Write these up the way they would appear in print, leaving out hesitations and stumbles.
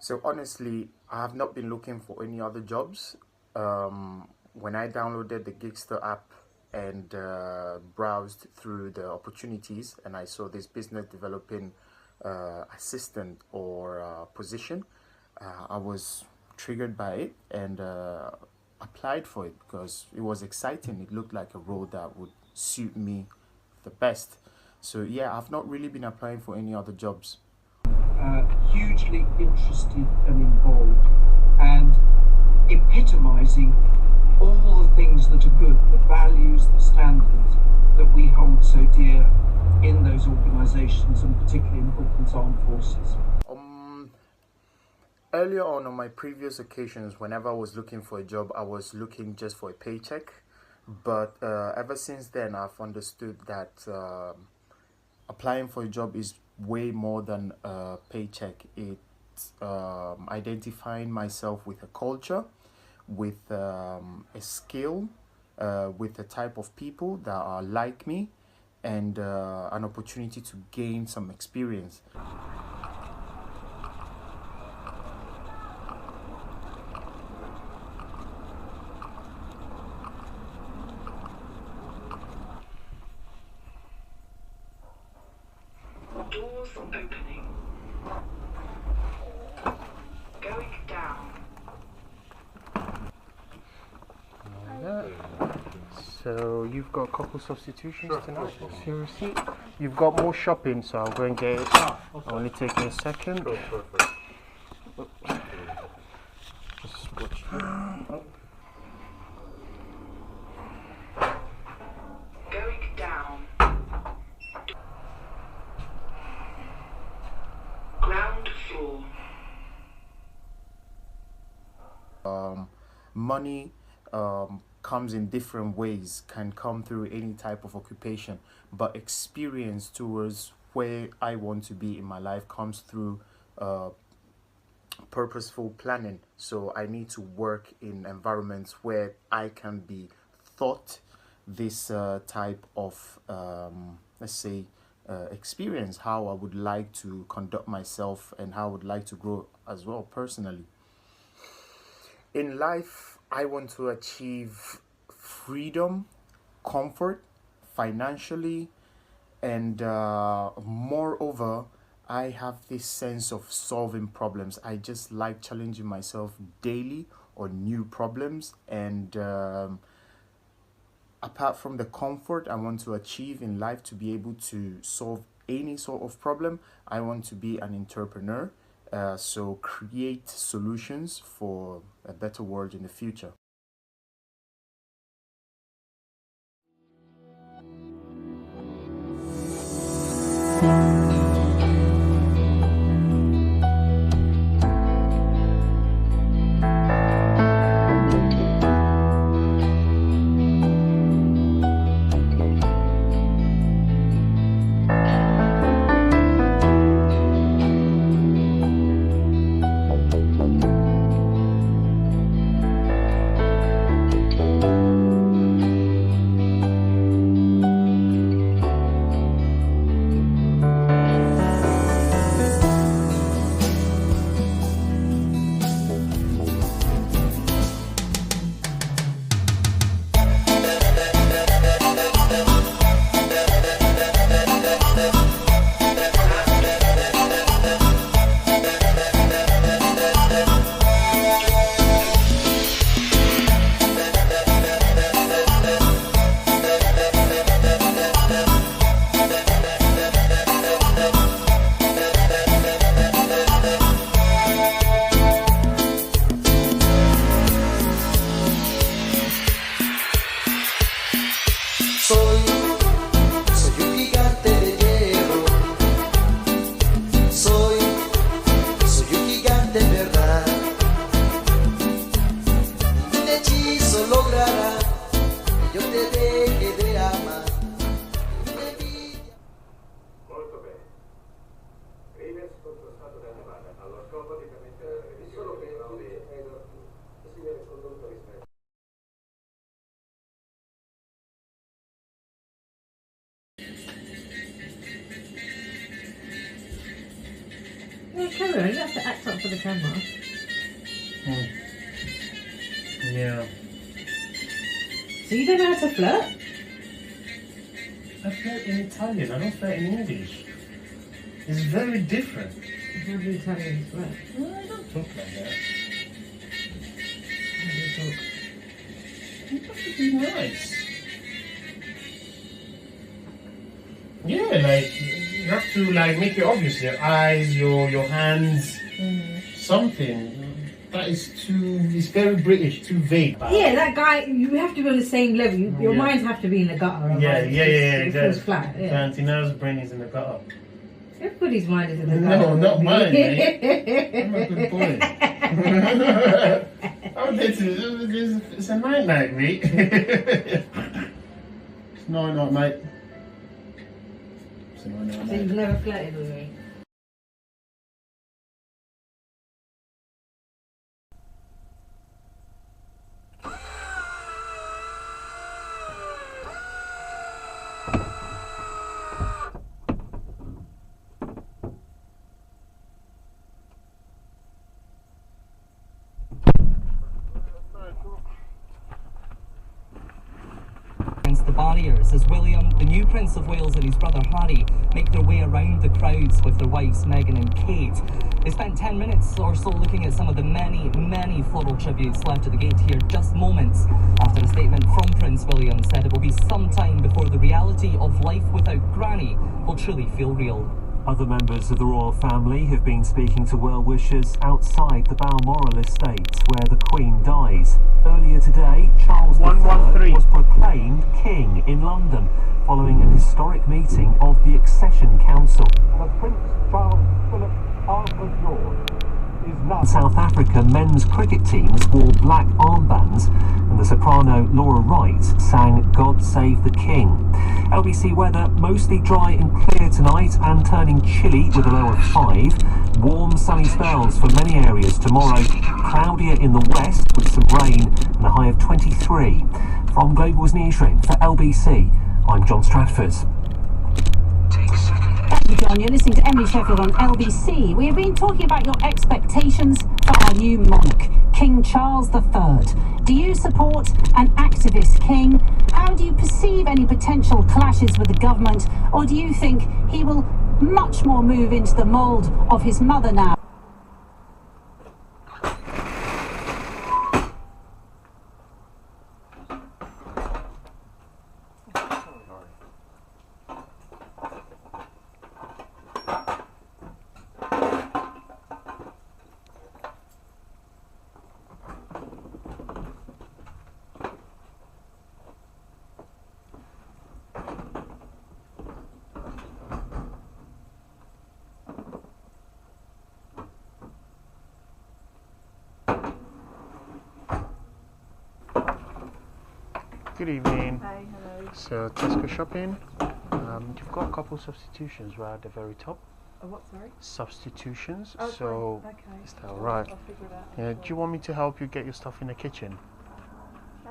So honestly, I have not been looking for any other jobs. When I downloaded the Gigster app and browsed through the opportunities, and I saw this business developing assistant or position, I was triggered by it and applied for it because it was exciting. It looked like a role that would suit me the best. So yeah, I've not really been applying for any other jobs. Hugely interested and involved, and epitomizing all the things that are good, the values, the standards that we hold so dear in those organizations, and particularly in Britain's armed forces. Earlier on my previous occasions, whenever I was looking for a job, I was looking just for a paycheck. But ever since then, I've understood that applying for a job is way more than a paycheck. It's identifying myself with a culture, with a skill, with a type of people that are like me, and an opportunity to gain some experience. Doors opening. Going down. So you've got a couple substitutions tonight. That's your receipt. You've got more shopping, so I'll go and get it. I'll only take me a second. Just watch you. Going down. Ground floor. Money comes in different ways, can come through any type of occupation, but experience towards where I want to be in my life comes through purposeful planning. So I need to work in environments where I can be taught this type of let's say experience, how I would like to conduct myself and how I would like to grow as well personally. In life, I want to achieve freedom, comfort, financially, and moreover, I have this sense of solving problems. I just like challenging myself daily on new problems, and apart from the comfort I want to achieve in life to be able to solve any sort of problem, I want to be an entrepreneur. So create solutions for a better world in the future. Cameron, that's That's up for the camera. Yeah. So you don't know how to flirt? I flirt in Italian, I don't flirt in English. It's very different. How do Italians flirt? No, I don't talk like that. How do you talk? You have to be nice. Yeah, like, you have to like make it obvious. Your eyes, your hands, something. That is it's very British, too vague. Yeah, that guy, you have to be on the same level. Your minds have to be in the gutter. Yeah, It feels flat. Yeah. Valentina's brain is in the gutter. Everybody's mind is in the gutter. No, not mine, mate. I'm a good boy. It's a night, mate. It's night, mate. It's a night, So mate. you've never flirted with me? The barriers as William, the new Prince of Wales, and his brother Harry make their way around the crowds with their wives Meghan and Kate. They spent 10 minutes or so looking at some of the many floral tributes left at the gate here just moments after a statement from Prince William said it will be some time before the reality of life without Granny will truly feel real. Other members of the royal family have been speaking to well-wishers outside the Balmoral estate where the Queen dies. Earlier today, Charles III was proclaimed King in London following an historic meeting of the Accession Council. But Prince Charles Philip Arthur George is now... South Africa men's cricket teams wore black armbands and the soprano Laura Wright sang God Save the King. LBC weather mostly dry and clear tonight and turning chilly with a low of 5. Warm sunny spells for many areas tomorrow. Cloudier in the west with some rain and a high of 23. From Global's newsroom for LBC, I'm John Stratford. Thank you, John. You're listening to Emily Sheffield on LBC. We have been talking about your expectations for our new monarch, King Charles III. Do you support an activist king? How do you perceive any potential clashes with the government? Or do you think he will much more move into the mould of his mother now? Good evening. Hi, hello. So Tesco shopping. You've got a couple substitutions right at the very top. Oh, what, sorry? Substitutions. Oh, so fine. Okay. is that alright? I'll figure it out. Yeah. Do you want me to help you get your stuff in the kitchen? If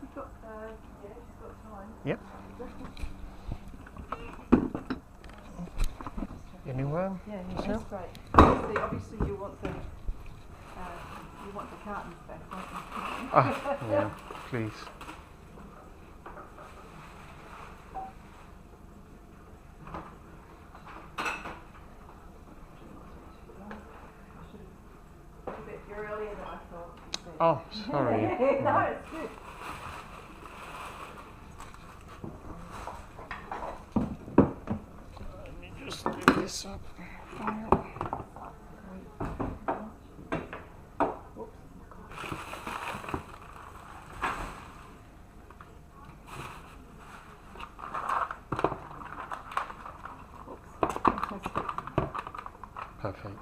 you've got, yeah, if you've got time. Yep. Anywhere? Yeah, So? that's great. Obviously you want the cartons back, don't you? Ah, yeah. Please. You're earlier than I thought. Oh, sorry. No, it's good. Let me just lift this up. Perfect.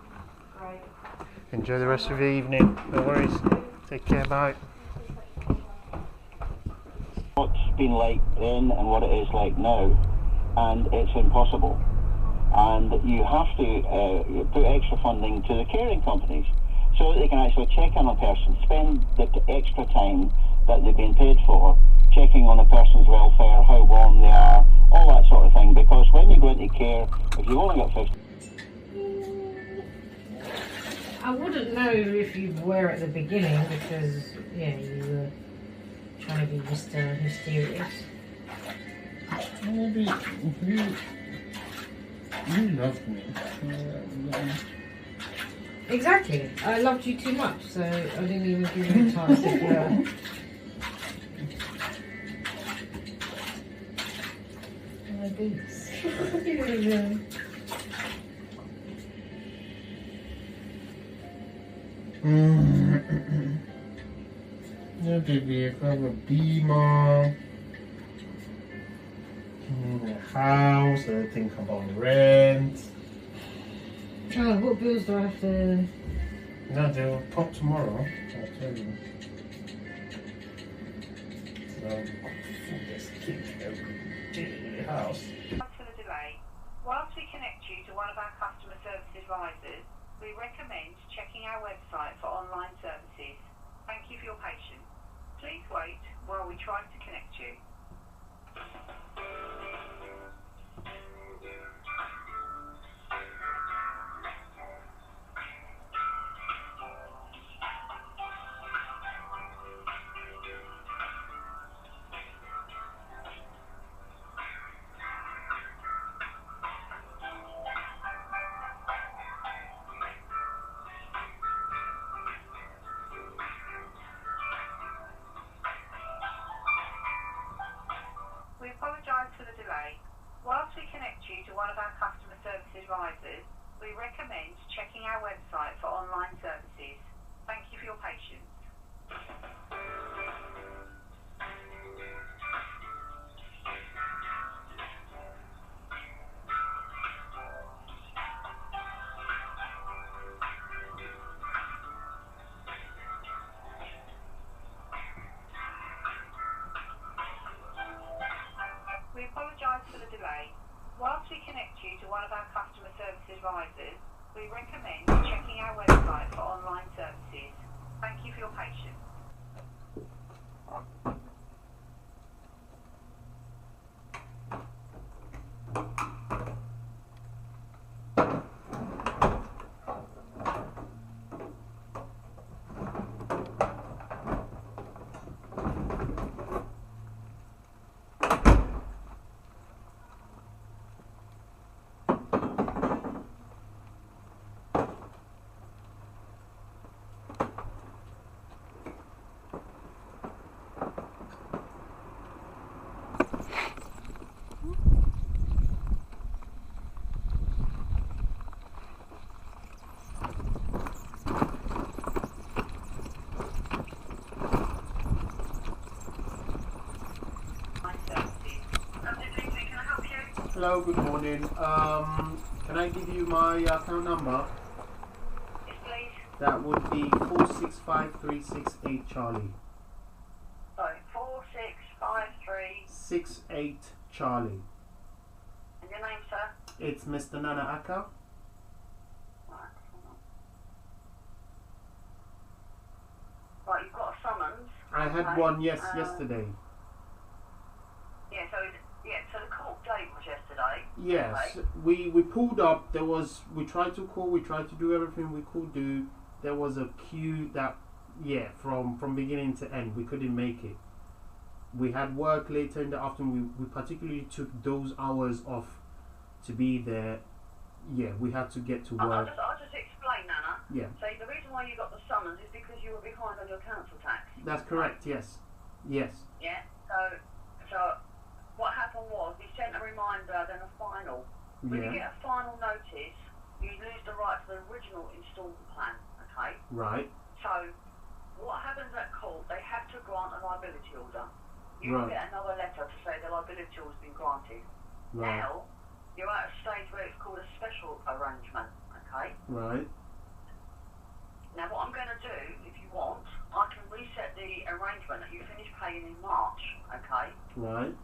Great. Enjoy the rest of your evening. No worries. Take care. Bye. What's been like then and what it is like now, and it's impossible. And you have to put extra funding to the caring companies so that they can actually check on a person, spend the extra time that they've been paid for checking on a person's welfare, how warm they are, all that sort of thing. Because when you go into care, if you've only got 50... I wouldn't know if you were at the beginning because, yeah, you were trying to be Mr. Mysterious. Maybe you loved me. Yeah. Exactly. I loved you too much, so I didn't even give you a chance to my boots. Yeah, baby, I have a beamer. A house, I think about rent. Oh, what bills do I have to... No, they'll pop tomorrow, I'll tell you. So, this kid every day in the house. For the delay, whilst we connect you to one of our customer service advisors, we recommend checking our website for online services. Thank you for your patience. Please wait while we try to connect you. We apologise for the delay. Whilst we connect you to one of our customer service advisors, we recommend checking our website for online services. Thank you for your patience. We apologise for the delay. Whilst we connect you to one of our customer service advisors, we recommend checking our website for online services. Thank you for your patience. Hello, good morning. Can I give you my account number? Yes, please. That would be 465368 Charlie. Sorry, 4653. 68 Charlie. And your name, sir? It's Mr. Nana Aka. Right, hold on. Right, you've got a summons. I had Okay. one, yes, yesterday. Yeah, so the court date was yesterday. Yes, Okay. we pulled up. We tried to call. We tried to do everything we could do. There was a queue that, from beginning to end, we couldn't make it. We had work later in the afternoon. We particularly took those hours off to be there. Yeah, we had to get to work. I'll just explain, Nana. Yeah. So the reason why you got the summons is because you were behind on your council tax. That's correct. Yes. Yes. Yeah. So what happened was we sent a reminder, then a final. When you get a final notice, you lose the right to the original instalment plan. Okay. Right. So what happens at court? They have to grant a liability order. You will get another letter to say the liability order has been granted. Right. Now you're at a stage where it's called a special arrangement. Okay. Right. Now what I'm going to do, if you want, I can reset the arrangement that you finished paying in March. Okay. Right.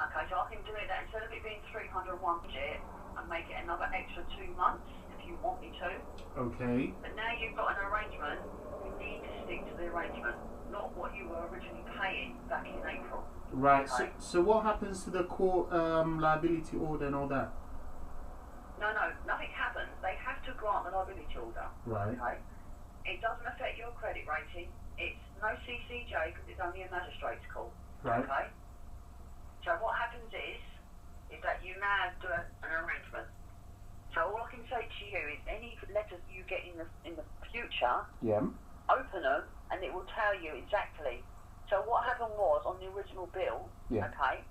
Okay, so I can do it that instead of it being 301 budget, and make it another extra 2 months if you want me to. Okay. But now you've got an arrangement, you need to stick to the arrangement, not what you were originally paying back in April. Right. Okay? So what happens to the court liability order and all that? No, nothing happens. They have to grant the liability order. Right. Okay. It doesn't affect your credit rating. It's no CCJ because it's only a magistrate's call. Right. Okay. So what happens is that you now do an arrangement. So all I can say to you is any letters you get in the future, Yeah. open them and it will tell you exactly. So what happened was on the original bill, Yeah. okay,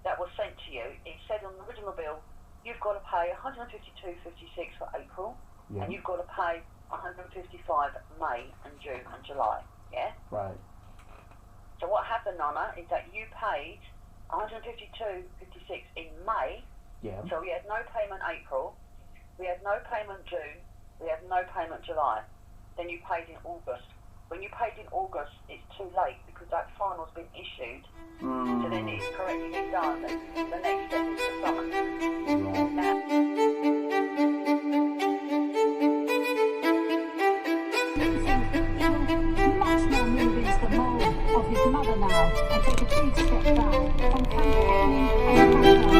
that was sent to you, it said on the original bill, you've got to pay 152.56 for April, Yeah. and you've got to pay 155 May and June and July, yeah? Right. So what happened, Nana, is that you paid 152.56 in May, Yeah. so we had no payment April, we had no payment June, we had no payment July. Then you paid in August. When you paid in August, it's too late because that final's been issued. So then it's correctly done. And the next step is the summons. Much more move into the mould of his mother now and take a big step back from campaigning and